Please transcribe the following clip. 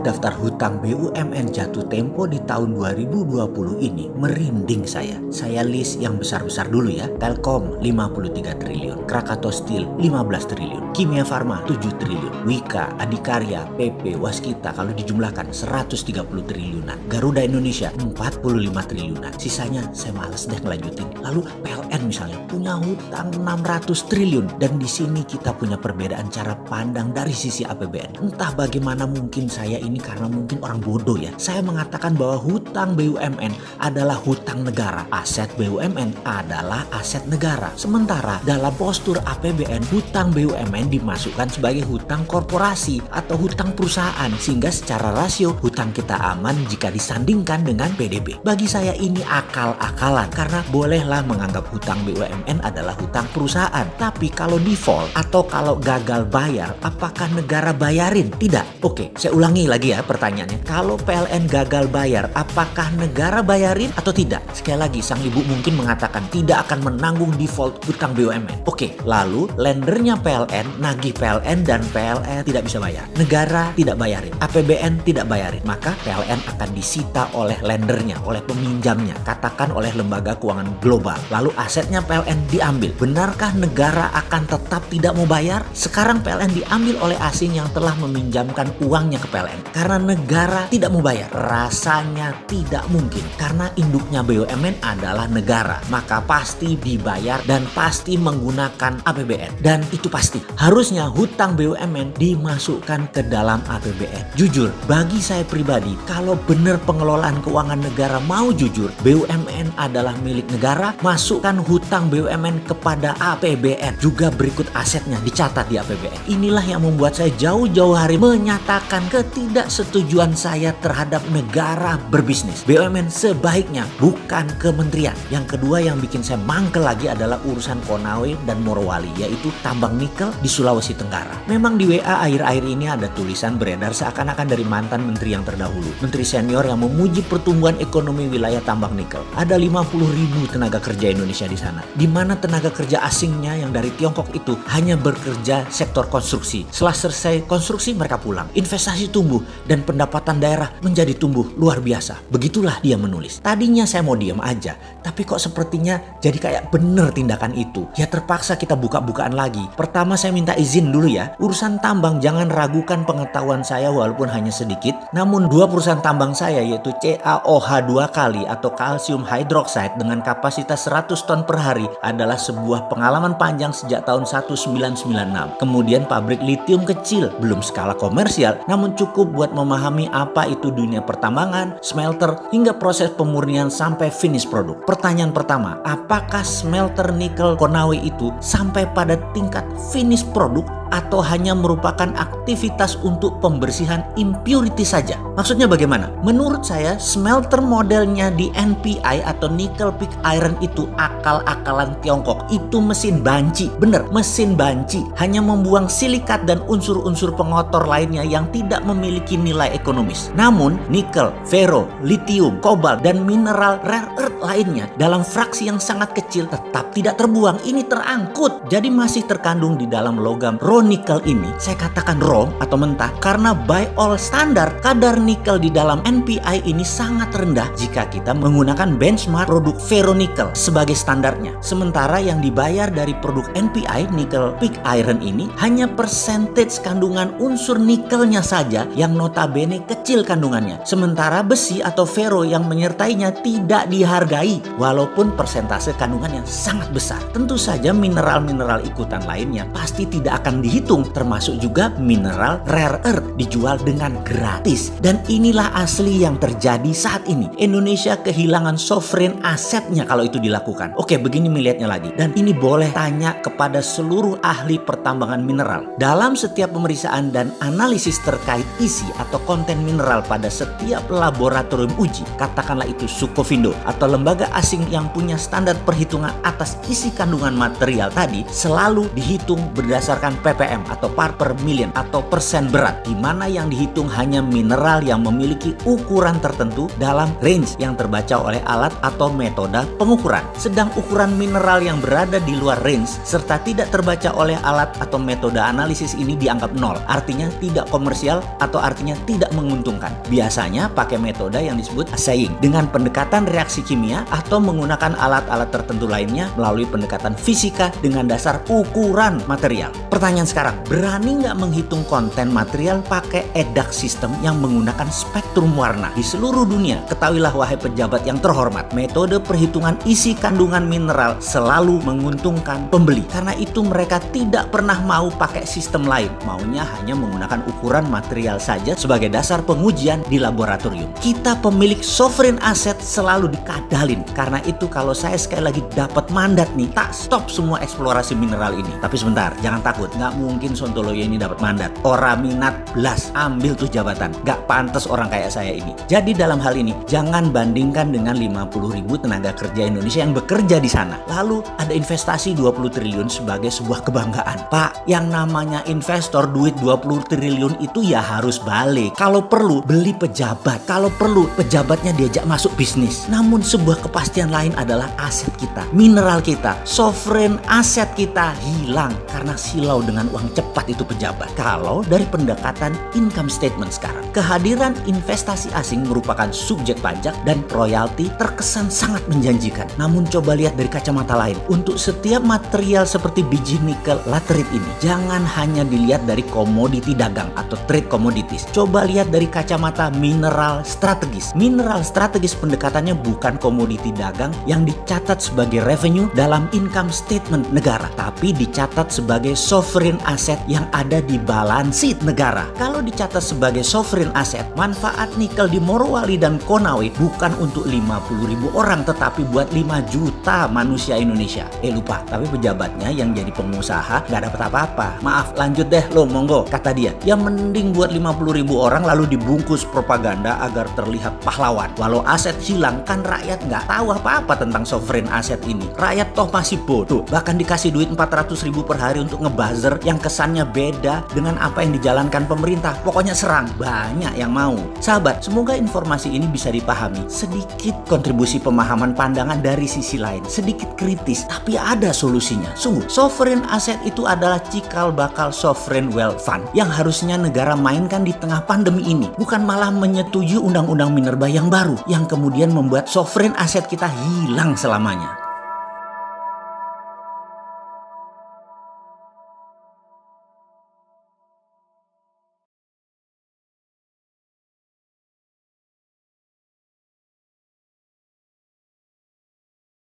daftar hutang BUMN jatuh tempo di tahun 2020 ini merinding saya. Saya list yang besar-besar dulu ya. Telkom 53 triliun, Krakatau Steel 15 triliun, Kimia Farma 7 triliun, Wika, Adikarya, PP, Waskita kalau dijumlahkan 130 triliunan, Garuda Indonesia 45 triliunan. Sisanya saya males deh ngelanjutin. Lalu PLN misalnya punya hutang 600 triliun dan di sini kita punya perbedaan cara pandang dari sisi APBN. Entah bagaimana mungkin saya ini karena mungkin orang bodoh ya. Saya mengatakan bahwa hutang BUMN adalah hutang negara. Aset BUMN adalah aset negara. Sementara dalam postur APBN, hutang BUMN dimasukkan sebagai hutang korporasi atau hutang perusahaan. Sehingga secara rasio hutang kita aman jika disandingkan dengan PDB. Bagi saya ini akal-akalan karena bolehlah menganggap hutang BUMN adalah hutang perusahaan. Tapi kalau default atau kalau gagal bayar, apakah negara bayarin? Tidak. Oke, saya ulangi lagi ya pertanyaannya. Kalau PLN gagal bayar, apakah negara bayarin atau tidak? Sekali lagi, sang ibu mungkin mengatakan tidak akan menanggung default hutang BUMN. Oke, lalu lendernya PLN nagih PLN dan PLN tidak bisa bayar. Negara tidak bayarin, APBN tidak bayarin. Maka PLN akan disita oleh lendernya, oleh peminjamnya. Katakan oleh lembaga keuangan global. Lalu asetnya PLN diambil. Benarkah negara akan tetap tidak mau bayar? Sekarang PLN diambil oleh asing yang telah meminjamkan uangnya ke PLN. Karena negara tidak mau bayar. Rasanya tidak mungkin. Karena induknya BUMN adalah negara. Maka pasti dibayar dan pasti menggunakan APBN. Dan itu pasti. Harusnya hutang BUMN dimasukkan ke dalam APBN. Jujur, bagi saya pribadi, kalau benar pengelolaan keuangan negara mau jujur, BUMN adalah milik negara, masukkan hutang BUMN kepada APBN. Juga berikut asetnya dicatat di APBN. Inilah yang membuat saya jauh-jauh hari menyatakan ketidaksetujuan saya terhadap negara berbisnis. BUMN sebaiknya bukan kementerian. Yang kedua yang bikin saya mangkel lagi adalah urusan Konawe dan Morowali, yaitu tambang nikel di Sulawesi Tenggara. Memang di WA akhir-akhir ini ada tulisan beredar seakan-akan dari mantan menteri yang terdahulu, menteri senior yang memuji pertumbuhan ekonomi wilayah tambang nikel. Ada 50.000 tenaga kerja Indonesia di sana, di mana tenaga kerja asingnya yang dari Tiongkok itu hanya bekerja sektor konstruksi. Setelah selesai konstruksi mereka pulang. Investasi tumbuh dan pendapatan daerah menjadi tumbuh luar biasa. Begitulah dia menulis. Tadinya saya mau diam aja, tapi kok sepertinya jadi kayak bener tindakan itu. Ya terpaksa kita buka-bukaan lagi. Pertama saya minta izin dulu ya. Urusan tambang jangan ragukan pengetahuan saya walaupun hanya sedikit. Namun dua perusahaan tambang saya yaitu CaOH 2 kali atau kalsium hydroxide dengan kapasitas 100 ton per hari adalah sebuah pengalaman panjang sejak tahun 1996. Kemudian pabrik litium kecil, belum skala komersial, namun cukup buat memahami apa itu dunia pertambangan, smelter, hingga proses pemurnian sampai finish produk. Pertanyaan pertama, apakah smelter nikel Konawe itu sampai pada tingkat finish produk atau hanya merupakan aktivitas untuk pembersihan impurity saja? Maksudnya bagaimana? Menurut saya smelter modelnya di NPI atau nickel pig iron itu akal-akalan Tiongkok. Itu mesin banci. Bener, mesin banci. Hanya membuang silikat dan unsur-unsur pengotor lainnya yang tidak memiliki nilai ekonomis. Namun nikel, fero, litium, kobalt, dan mineral rare earth lainnya dalam fraksi yang sangat kecil tetap tidak terbuang. Ini terangkut. Jadi masih terkandung di dalam logam nikel ini. Saya katakan raw atau mentah karena by all standar kadar nikel di dalam NPI ini sangat rendah jika kita menggunakan benchmark produk ferronikel sebagai standarnya. Sementara yang dibayar dari produk NPI nickel pig iron ini hanya percentage kandungan unsur nikelnya saja yang notabene kecil kandungannya. Sementara besi atau ferro yang menyertainya tidak dihargai walaupun persentase kandungan yang sangat besar. Tentu saja mineral-mineral ikutan lainnya pasti tidak akan dihitung, termasuk juga mineral rare earth dijual dengan gratis. Dan inilah asli yang terjadi saat ini. Indonesia kehilangan sovereign asetnya kalau itu dilakukan. Oke, begini melihatnya lagi. Dan ini boleh tanya kepada seluruh ahli pertambangan mineral. Dalam setiap pemeriksaan dan analisis terkait isi atau konten mineral pada setiap laboratorium uji, katakanlah itu Sukovindo atau lembaga asing yang punya standar perhitungan atas isi kandungan material tadi, selalu dihitung berdasarkan ppm atau part per million atau persen berat, di mana yang dihitung hanya mineral yang memiliki ukuran tertentu dalam range yang terbaca oleh alat atau metode pengukuran. Sedang ukuran mineral yang berada di luar range serta tidak terbaca oleh alat atau metode analisis ini dianggap nol, artinya tidak komersial atau artinya tidak menguntungkan. Biasanya pakai metode yang disebut assaying dengan pendekatan reaksi kimia atau menggunakan alat-alat tertentu lainnya melalui pendekatan fisika dengan dasar ukuran material. Pertanyaan sekarang, berani nggak menghitung konten material pakai EDAX sistem yang menggunakan spektrum warna? Di seluruh dunia, ketahuilah wahai pejabat yang terhormat, metode perhitungan isi kandungan mineral selalu menguntungkan pembeli. Karena itu mereka tidak pernah mau pakai sistem lain, maunya hanya menggunakan ukuran material saja sebagai dasar pengujian di laboratorium. Kita pemilik sovereign asset selalu dikadalin. Karena itu kalau saya sekali lagi dapat mandat nih, tak stop semua eksplorasi mineral ini. Tapi sebentar, jangan takut, nggak mungkin Sontoloyo ini dapat mandat. Orang minat belas, ambil tuh jabatan. Nggak pantas orang kayak saya ini. Jadi dalam hal ini, jangan bandingkan dengan 50.000 tenaga kerja Indonesia yang bekerja di sana. Lalu ada investasi 20 triliun sebagai sebuah kebanggaan. Pak, yang namanya investor duit 20 triliun itu ya harus balik. Kalau perlu beli pejabat, kalau perlu pejabatnya diajak masuk bisnis. Namun sebuah kepastian lain adalah aset kita, mineral kita, sovereign aset kita hilang karena silau dengan uang cepat itu pejabat. Kalau dari pendekatan income statement sekarang, kehadiran investasi asing merupakan subjek pajak dan royalti terkesan sangat menjanjikan. Namun coba lihat dari kacamata lain, untuk setiap material seperti biji nikel laterite ini, jangan hanya dilihat dari komoditi dagang atau trade commodities. Coba lihat dari kacamata mineral strategis. Mineral strategis pendekatannya bukan komoditi dagang yang dicatat sebagai revenue dalam income statement negara, tapi dicatat sebagai sovereign asset yang ada di balance sheet negara. Kalau dicatat sebagai sovereign asset, manfaat nikel di Morowali dan Konawe bukan untuk 50.000 orang, tetapi buat 5 juta manusia Indonesia. Lupa, tapi pejabatnya yang jadi pengusaha nggak dapat apa-apa. Maaf, lanjut deh lo, monggo. Kata dia, ya mending buat 50.000 orang lalu dibungkus propaganda agar terlihat pahlawan. Walau aset hilang, kan rakyat nggak tahu apa-apa tentang sovereign aset ini. Rakyat toh masih bodoh. Bahkan dikasih duit 400.000 per hari untuk ngebuzzer yang kesannya beda dengan apa yang dijalankan pemerintah. Pokoknya serang, banyak yang mau. Sahabat, semoga informasi ini bisa dipahami. Sedikit kontribusi pemahaman pandangan dari sisi lain, sedikit kritis, tapi ada solusinya. Sungguh, sovereign asset itu adalah cikal bakal sovereign wealth fund yang harusnya negara mainkan di tengah pandemi ini, bukan malah menyetujui undang-undang minerba yang baru yang kemudian membuat sovereign asset kita hilang selamanya.